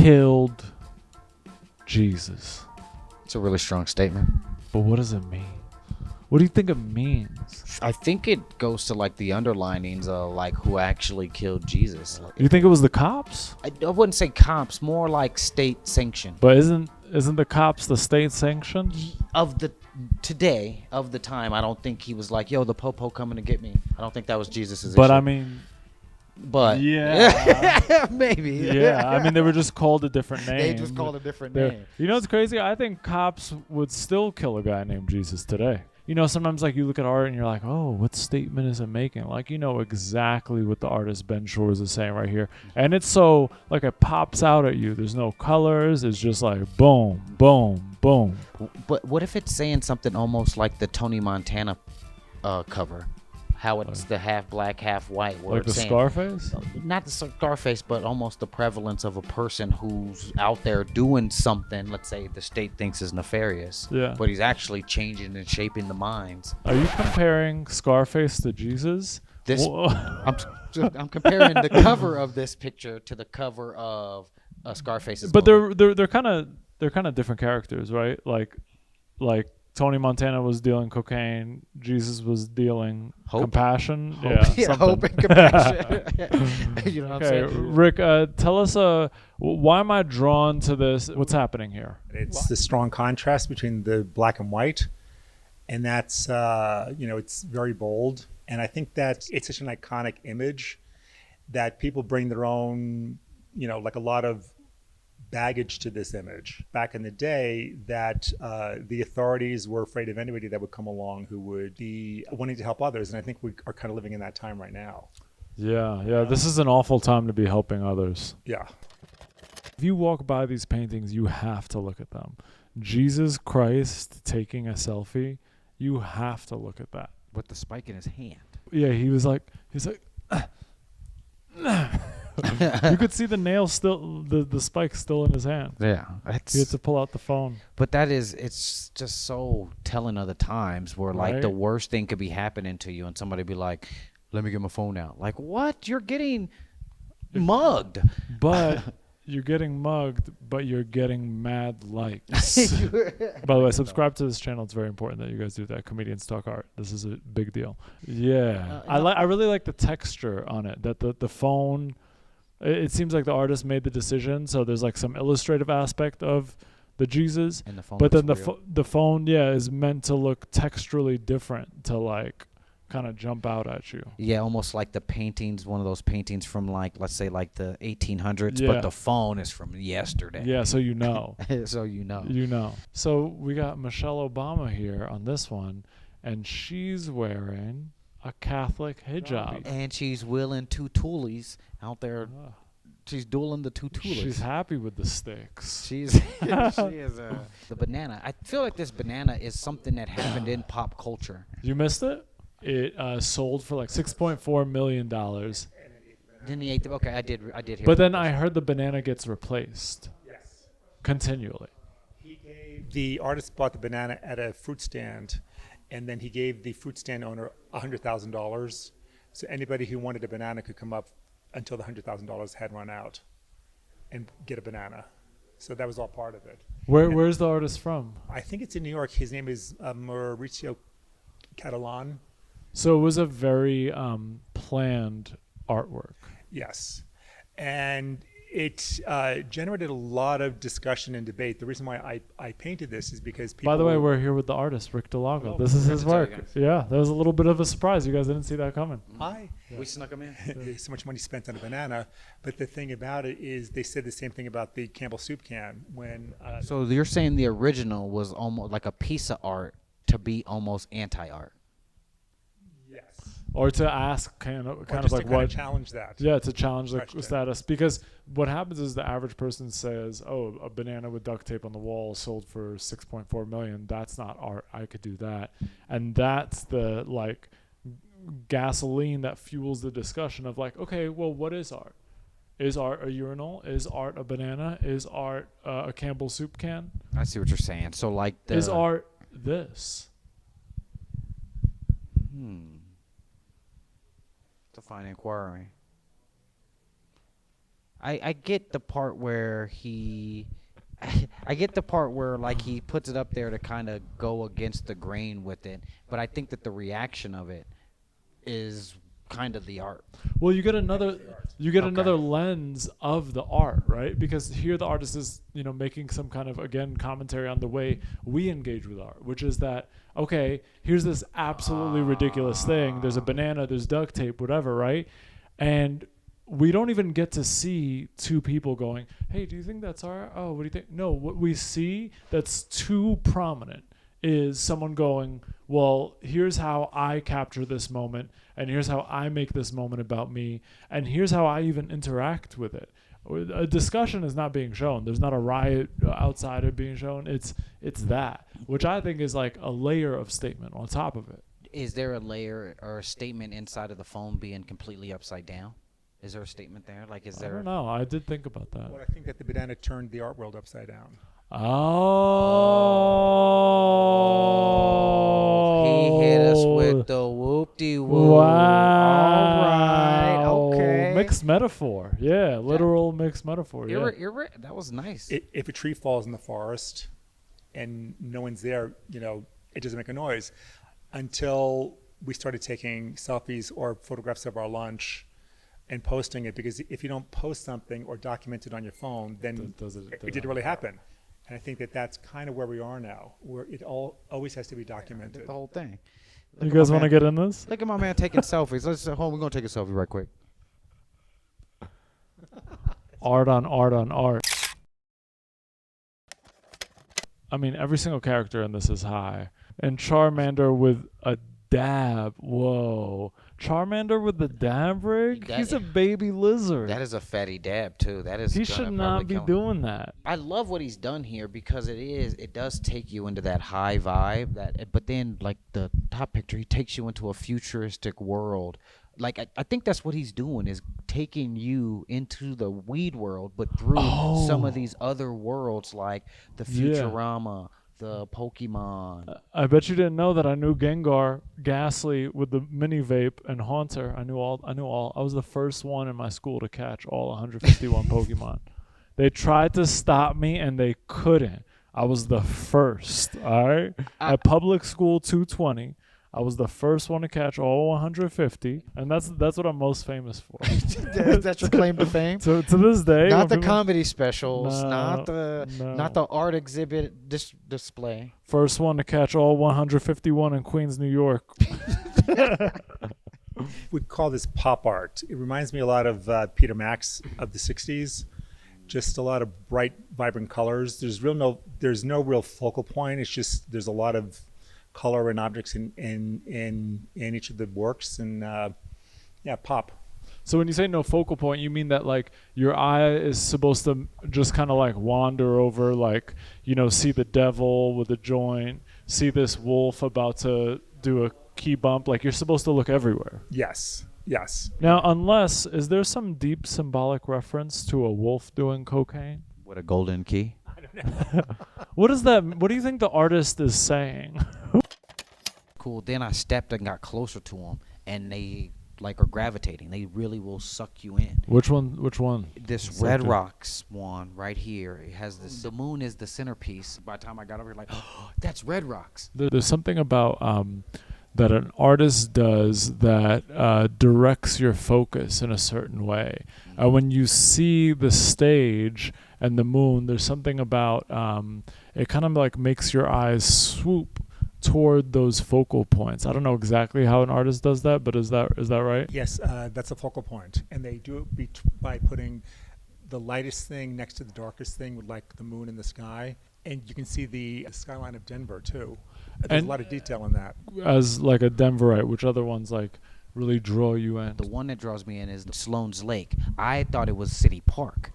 killed Jesus. It's a really strong statement. But what does it mean? What do you think it means? I think it goes to like the underlinings of like who actually killed Jesus. You think it was the cops? I wouldn't say cops, more like state sanctioned. But isn't the cops the state sanctioned? Of the time, I don't think he was like, yo, the popo coming to get me. I don't think that was Jesus's But issue. I mean, but yeah, maybe. Yeah, I mean they were just called a different name. They just called a different name. You know what's crazy? I think cops would still kill a guy named Jesus today. You know, sometimes like you look at art and you're like, oh, what statement is it making? Like, you know exactly what the artist Ben Shores is saying right here. And it's so, like, it pops out at you. There's no colors. It's just like, boom, boom, boom. But what if it's saying something almost like the Tony Montana cover? How it's the half black, half white. Where Like the saying, Scarface? Not the Scarface, but almost the prevalence of a person who's out there doing something, let's say the state thinks is nefarious. Yeah. But he's actually changing and shaping the minds. Are you comparing Scarface to Jesus? I'm comparing the cover of this picture to the cover of Scarface's But movie. they're kind of different characters, right? Like Tony Montana was dealing cocaine. Jesus was dealing compassion. Hope and compassion. You know what I'm saying? Rick, tell us why am I drawn to this? What's happening here? It's the strong contrast between the black and white, and that's it's very bold. And I think that it's such an iconic image that people bring their own, like a lot of baggage to this image. Back in the day, that the authorities were afraid of anybody that would come along who would be wanting to help others, and I think we are kind of living in that time right now. Yeah. This is an awful time to be helping others. Yeah. If you walk by these paintings, you have to look at them. Jesus Christ taking a selfie, you have to look at that. With the spike in his hand. Yeah, he's like. You could see the nail still, the spike still in his hand. Yeah. He had to pull out the phone. But it's just so telling of the times where like the worst thing could be happening to you and somebody be like, let me get my phone out. Like, what? You're getting mugged. But you're getting mugged, but you're getting mad likes. By the way, subscribe to this channel. It's very important that you guys do that. Comedians Talk Art. This is a big deal. Yeah. I really like the texture on it. That the phone, it seems like the artist made the decision. So there's like some illustrative aspect of the Jesus. And the phone but then real. the phone, is meant to look texturally different, to like kind of jump out at you. Yeah, almost like the paintings, one of those paintings from like, let's say like the 1800s, Yeah. but the phone is from yesterday. Yeah, so you know. So you know. You know. So we got Michelle Obama here on this one, and she's wearing a Catholic hijab. And she's willing two toolies out there. She's dueling the two toolies. She's happy with the sticks. She is the banana. I feel like this banana is something that happened in pop culture. You missed it? It sold for like $6.4 million. Then he ate the. Okay, I did hear. But then I heard the banana gets replaced. Yes. Continually. The artist bought the banana at a fruit stand, and then he gave the fruit stand owner $100,000. So anybody who wanted a banana could come up until the $100,000 had run out and get a banana. So that was all part of it. Where's the artist from? I think it's in New York. His name is Mauricio Catalan. So it was a very planned artwork. Yes. And it generated a lot of discussion and debate. The reason why I painted this is because people... By the way, we're here with the artist, Rick Dallago. Oh, This is his work. guys. Yeah, that was a little bit of a surprise. You guys didn't see that coming. Hi. We snuck him in. There's so much money spent on a banana. But the thing about it is they said the same thing about the Campbell soup can when... So you're saying the original was almost like a piece of art to be almost anti-art. yes. Or to ask kind of Just like to what... challenge that. Yeah, to challenge the Question. status. Because what happens is the average person says, oh, a banana with duct tape on the wall sold for $6.4 million. That's not art. I could do that. And that's the like gasoline that fuels the discussion of like, okay, well, what is art? Is art a urinal? Is art a banana? Is art a Campbell soup can? I see what you're saying. So like the... Is art this? It's a fine inquiry. I get the part where I get the part where like he puts it up there to kind of go against the grain with it, but I think that the reaction of it is kind of the art. Well, you get another lens of the art, right? Because here the artist is, making some kind of, again, commentary on the way we engage with art, which is that, okay, here's this absolutely ridiculous thing. There's a banana, there's duct tape, whatever, right? And we don't even get to see two people going, hey, do you think that's art? Oh, what do you think? No, what we see that's too prominent is someone going, well, here's how I capture this moment, and here's how I make this moment about me, and here's how I even interact with it. A discussion is not being shown. There's not a riot outside it being shown. It's that, which I think is like a layer of statement on top of it. Is there a layer or a statement inside of the phone being completely upside down? Is there a statement there? Like, is there? I don't know. I did think about that. Well, I think that the banana turned the art world upside down. Oh. He hit us with the whoop-de-whoop. Wow. All right. Okay. Mixed metaphor. Yeah, literal mixed metaphor. Yeah. That was nice. If a tree falls in the forest and no one's there, it doesn't make a noise until we started taking selfies or photographs of our lunch and posting it, because if you don't post something or document it on your phone, then it didn't really happen. And I think that that's kind of where we are now, where it always has to be documented. The whole thing. You guys want to get in this? Look at my man taking selfies. Let's hold. We're gonna take a selfie right quick. Art on art on art. I mean, every single character in this is high. And Charmander with a dab. Whoa. Charmander with the dab rig? He's a baby lizard. That is a fatty dab too. He should not be doing that. I love what he's done here because it does take you into that high vibe, but then like the top picture, he takes you into a futuristic world. Like I think that's what he's doing, is taking you into the weed world, but through some of these other worlds like the Futurama, the Pokemon. I bet you didn't know that I knew Gengar, Ghastly with the mini vape, and Haunter. I knew all. I was the first one in my school to catch all 151 Pokemon. They tried to stop me and they couldn't. I was the first. All right, at public school 220. I was the first one to catch all 150, and that's what I'm most famous for. That's your claim to fame. To this day, not the comedy specials, not the art exhibit display. First one to catch all 151 in Queens, New York. We call this pop art. It reminds me a lot of Peter Max of the '60s. Just a lot of bright, vibrant colors. There's no real focal point. It's just there's a lot of color and objects in each of the works, and pop. So when you say no focal point, you mean that like your eye is supposed to just kind of like wander over, like, see the devil with a joint, see this wolf about to do a key bump, like you're supposed to look everywhere. Yes. Now, is there some deep symbolic reference to a wolf doing cocaine? With a golden key? I don't know. What do you think the artist is saying? Cool. Then I stepped and got closer to them, and they like are gravitating. They really will suck you in. Which one? This Red Rocks one right here. It has this. The moon is the centerpiece. By the time I got over here, like, oh, that's Red Rocks. There's something about that an artist does that directs your focus in a certain way. When you see the stage and the moon, there's something about it kind of like makes your eyes swoop toward those focal points. I don't know exactly how an artist does that, but is that right? Yes, that's a focal point, and they do it by putting the lightest thing next to the darkest thing, with like the moon in the sky, and you can see the skyline of Denver too. There's a lot of detail in that. As like a Denverite, which other ones like really draw you in? The one that draws me in is Sloan's Lake. I thought it was City Park,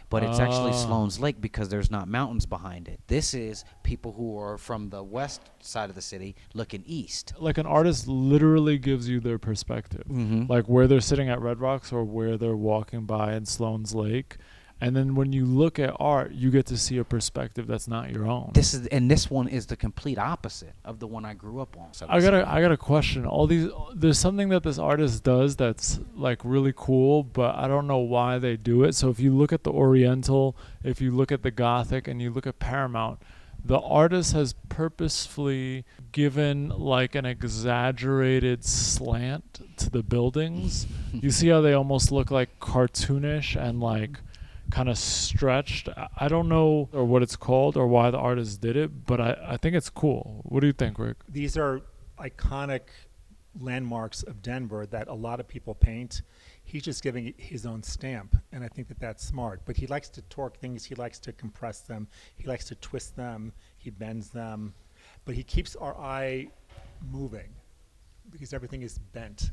but it's actually Sloan's Lake because there's not mountains behind it. This is people who are from the west side of the city looking east. Like an artist literally gives you their perspective, like where they're sitting at Red Rocks or where they're walking by in Sloan's Lake. And then when you look at art, you get to see a perspective that's not your own. This one is the complete opposite of the one I grew up on. So I got a question. There's something that this artist does that's like really cool, but I don't know why they do it. So if you look at the Oriental, if you look at the Gothic, and you look at Paramount, the artist has purposefully given like an exaggerated slant to the buildings. You see how they almost look like cartoonish and like kind of stretched. I don't know or what it's called or why the artist did it, but I think it's cool. What do you think, Rick? These are iconic landmarks of Denver that a lot of people paint. He's just giving it his own stamp, and I think that that's smart. But he likes to torque things. He likes to compress them. He likes to twist them. He bends them. But he keeps our eye moving because everything is bent.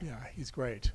Yeah, he's great.